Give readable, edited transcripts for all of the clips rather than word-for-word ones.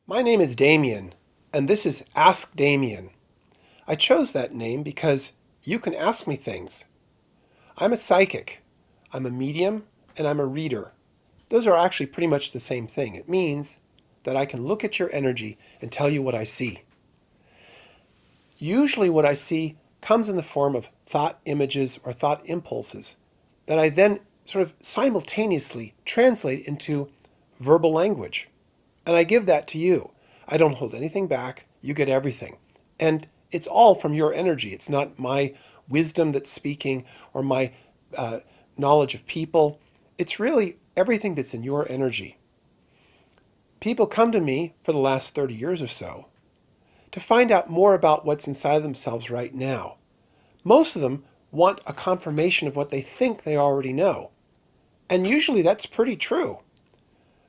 My name is Damien, and this is Ask Damien. I chose that name because you can ask me things. I'm a psychic, I'm a medium, and I'm a reader. Those are actually pretty much the same thing. It means that I can look at your energy and tell you what I see. Usually, what I see comes in the form of thought images or thought impulses that I then sort of simultaneously translate into verbal language. And I give that to you. I don't hold anything back. You get everything. And it's all from your energy. It's not my wisdom that's speaking or my uh, knowledge of people. It's really everything that's in your energy. People come to me for the last 30 years or so to find out more about what's inside themselves right now. Most of them want a confirmation of what they think they already know. And usually that's pretty true.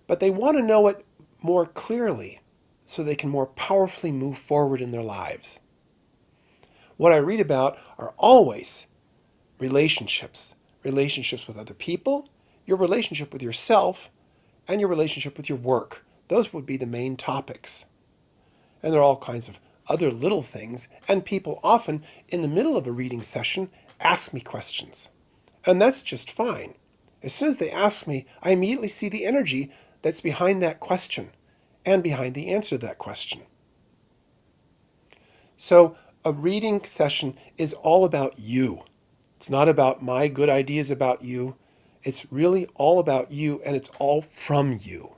But they want to know it more clearly so they can more powerfully move forward in their lives. What I read about are always relationships, relationships with other people, your relationship with yourself, and your relationship with your work. Those would be the main topics. And there are all kinds of other little things, and people often, in the middle of a reading session, ask me questions. And that's just fine. As soon as they ask me, I immediately see the energy that's behind that question and behind the answer to that question. So a reading session is all about you. It's not about my good ideas about you. It's really all about you, and it's all from you.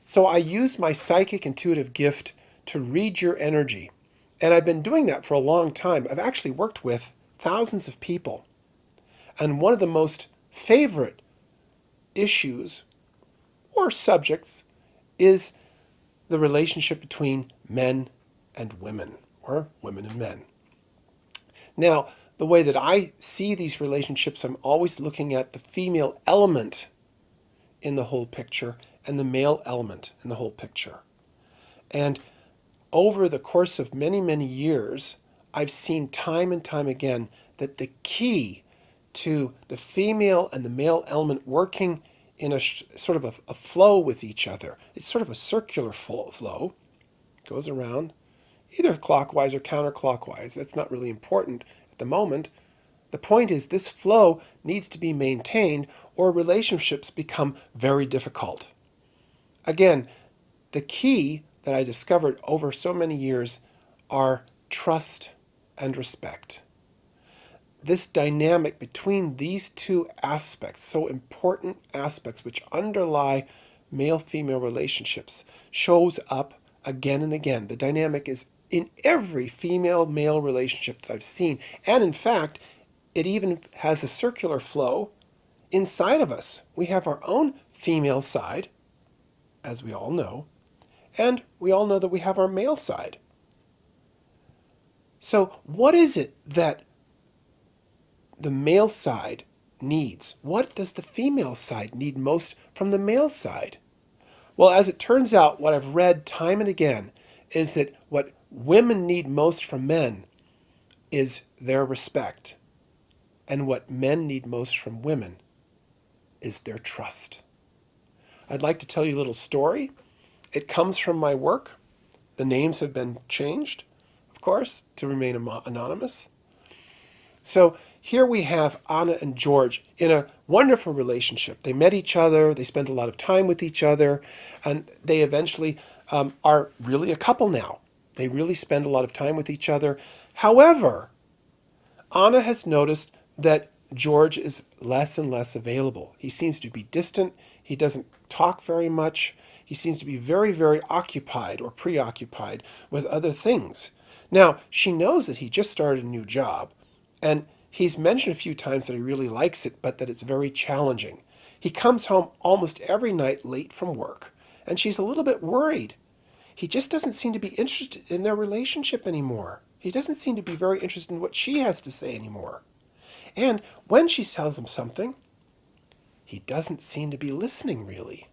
So I use my psychic intuitive gift to read your energy. And I've been doing that for a long time. I've actually worked with thousands of people. And one of the most favorite issues or subjects is the relationship between men and women, or women and men. Now, the way that I see these relationships, I'm always looking at the female element in the whole picture and the male element in the whole picture. And over the course of many, many years, I've seen time and time again that the key to the female and the male element working in a sort of a flow with each other. It's sort of a circular flow. It goes around either clockwise or counterclockwise. That's not really important at the moment. The point is this flow needs to be maintained or relationships become very difficult. Again, the key that I discovered over so many years are trust and respect. This dynamic between these two aspects, so important aspects which underlie male-female relationships, shows up again and again. The dynamic is in every female-male relationship that I've seen. And in fact, it even has a circular flow inside of us. We have our own female side, as we all know, and we all know that we have our male side. So what is it that the male side needs? What does the female side need most from the male side? Well, as it turns out, what I've read time and again is that what women need most from men is their respect. And what men need most from women is their trust. I'd like to tell you a little story. It comes from my work. The names have been changed, of course, to remain anonymous. So here we have Anna and George in a wonderful relationship. They met each other, they spent a lot of time with each other, and they eventually are really a couple now. They really spend a lot of time with each other. However, Anna has noticed that George is less and less available. He seems to be distant. He doesn't talk very much. He seems to be very, very occupied or preoccupied with other things. Now, she knows that he just started a new job, and he's mentioned a few times that he really likes it, but that it's very challenging. He comes home almost every night late from work, and she's a little bit worried. He just doesn't seem to be interested in their relationship anymore. He doesn't seem to be very interested in what she has to say anymore. And when she tells him something, he doesn't seem to be listening really.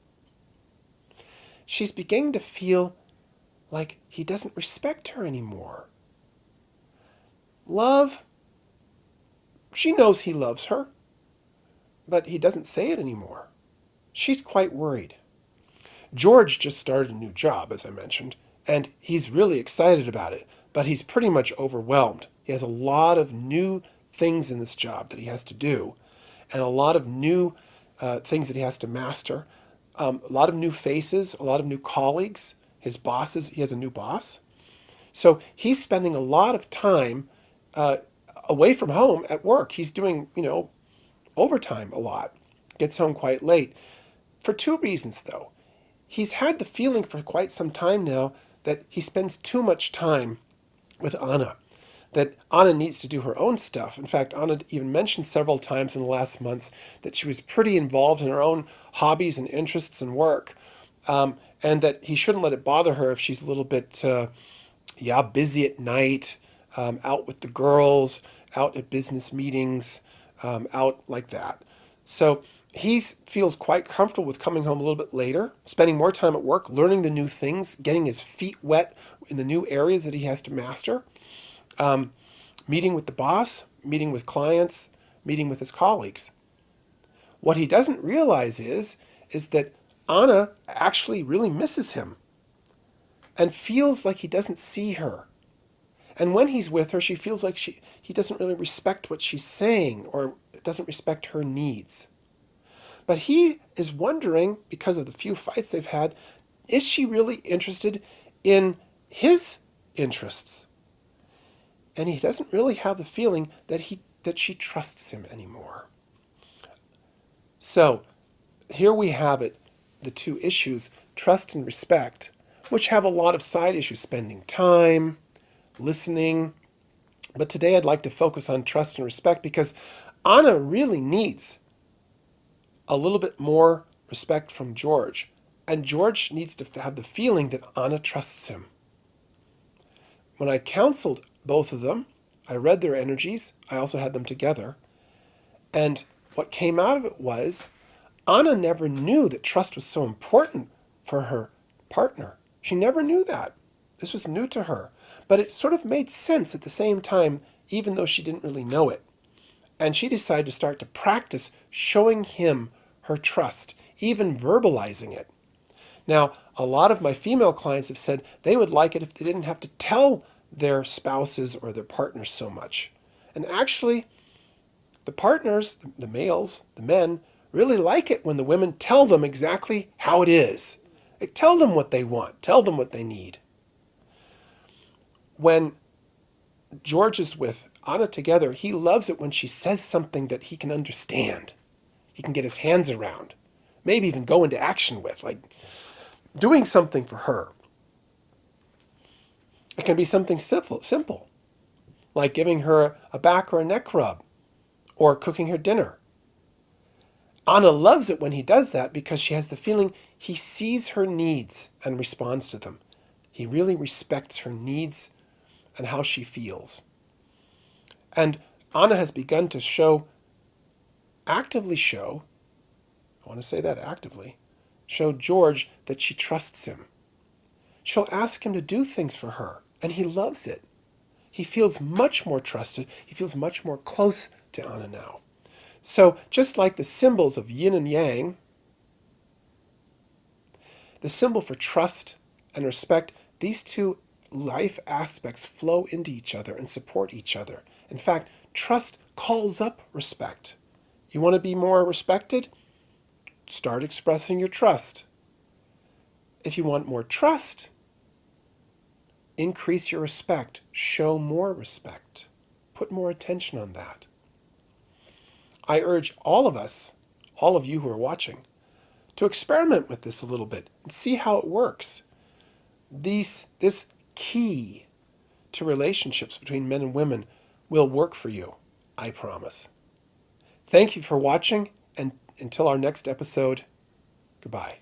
She's beginning to feel like he doesn't respect her anymore. Love, she knows he loves her, but he doesn't say it anymore. She's quite worried. George just started a new job, as I mentioned, and he's really excited about it, but he's pretty much overwhelmed. He has a lot of new things in this job that he has to do, and a lot of new things that he has to master. A lot of new faces, a lot of new colleagues, his bosses. He has a new boss. So he's spending a lot of time away from home at work. He's doing, overtime a lot. Gets home quite late. For two reasons, though. He's had the feeling for quite some time now that he spends too much time with Anna, that Anna needs to do her own stuff. In fact, Anna even mentioned several times in the last months that she was pretty involved in her own hobbies and interests and work, and that he shouldn't let it bother her if she's a little bit, busy at night, out with the girls, out at business meetings, out like that. So he feels quite comfortable with coming home a little bit later, spending more time at work, learning the new things, getting his feet wet in the new areas that he has to master, meeting with the boss, meeting with clients, meeting with his colleagues. What he doesn't realize is that Anna actually really misses him and feels like he doesn't see her. And when he's with her, she feels like he doesn't really respect what she's saying or doesn't respect her needs. But he is wondering, because of the few fights they've had, is she really interested in his interests? And he doesn't really have the feeling that she trusts him anymore. So here we have it, the two issues, trust and respect, which have a lot of side issues, spending time, listening. But today I'd like to focus on trust and respect because Anna really needs a little bit more respect from George. And George needs to have the feeling that Anna trusts him. When I counseled both of them, I read their energies. I also had them together. And what came out of it was Anna never knew that trust was so important for her partner. She never knew that. This was new to her. But it sort of made sense at the same time, even though she didn't really know it. And she decided to start to practice showing him her trust, even verbalizing it. Now, a lot of my female clients have said they would like it if they didn't have to tell their spouses or their partners so much. And actually, the partners, the males, the men, really like it when the women tell them exactly how it is. They tell them what they want, tell them what they need. When George is with Anna together, he loves it when she says something that he can understand. He can get his hands around, maybe even go into action with, like doing something for her. It can be something simple, like giving her a back or a neck rub, or cooking her dinner. Anna loves it when he does that because she has the feeling he sees her needs and responds to them. He really respects her needs and how she feels. And Anna has begun to actively show George that she trusts him. She'll ask him to do things for her, and he loves it. He feels much more trusted. He feels much more close to Anna now. So just like the symbols of yin and yang, the symbol for trust and respect, these two life aspects flow into each other and support each other. In fact, trust calls up respect. You want to be more respected? Start expressing your trust. If you want more trust, increase your respect. Show more respect. Put more attention on that. I urge all of us, all of you who are watching, to experiment with this a little bit and see how it works. This key to relationships between men and women will work for you, I promise. Thank you for watching, and until our next episode, goodbye.